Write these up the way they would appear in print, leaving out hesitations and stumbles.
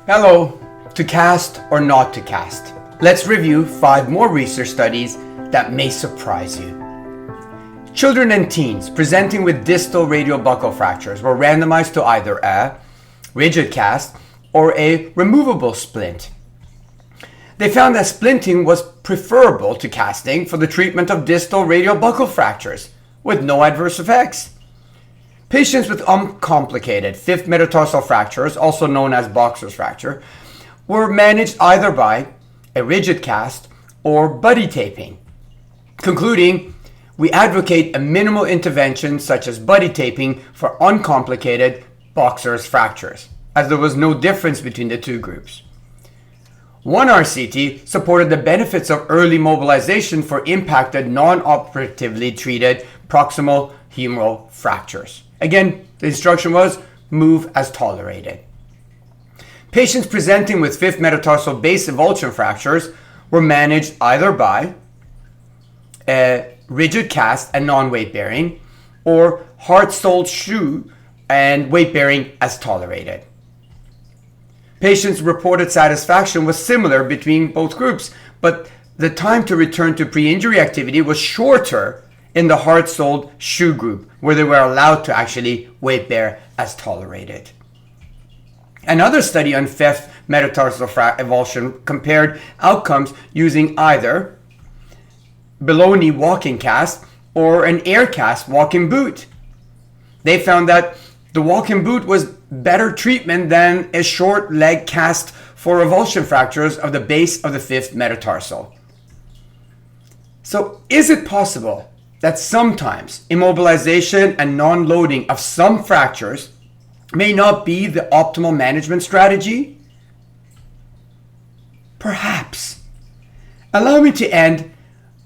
Hello. To cast or not to cast? Let's review 5 more research studies that may surprise you. Children and teens presenting with distal radial buccal fractures were randomized to either a rigid cast or a removable splint. They found that splinting was preferable to casting for the treatment of distal radial buccal fractures with no adverse effects. Patients with uncomplicated fifth metatarsal fractures, also known as boxer's fracture, were managed either by a rigid cast or buddy taping. Concluding, we advocate a minimal intervention such as buddy taping for uncomplicated boxer's fractures, as there was no difference between the two groups. One RCT supported the benefits of early mobilization for impacted non-operatively treated proximal humeral fractures. Again, the instruction was move as tolerated. Patients presenting with fifth metatarsal base avulsion fractures were managed either by a rigid cast and non-weight bearing, or hard-soled shoe and weight bearing as tolerated. Patients' reported satisfaction was similar between both groups, but the time to return to pre-injury activity was shorter in the hard-soled shoe group, where they were allowed to actually weight bear as tolerated. Another study on fifth metatarsal avulsion compared outcomes using either below-knee walking cast or an air cast walking boot. They found that the walking boot was better treatment than a short leg cast for avulsion fractures of the base of the fifth metatarsal. So is it possible that sometimes immobilization and non-loading of some fractures may not be the optimal management strategy? Perhaps. Allow me to end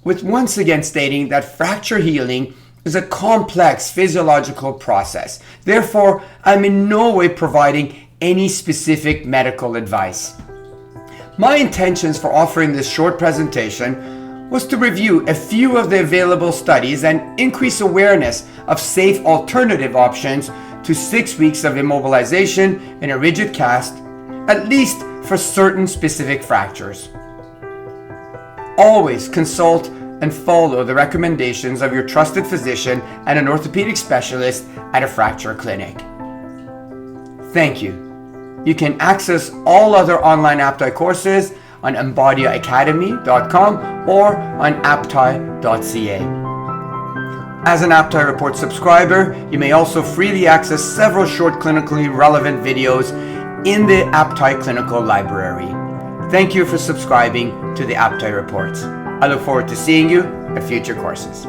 with once again stating that fracture healing is a complex physiological process. Therefore, I'm in no way providing any specific medical advice. My intentions for offering this short presentation was to review a few of the available studies and increase awareness of safe alternative options to 6 weeks of immobilization in a rigid cast, at least for certain specific fractures. Always consult and follow the recommendations of your trusted physician and an orthopedic specialist at a fracture clinic. Thank you. You can access all other online APTI courses on embodiaacademy.com or on apti.ca. As an APTI Report subscriber, you may also freely access several short clinically relevant videos in the APTI Clinical Library. Thank you for subscribing to the APTI Reports. I look forward to seeing you at future courses.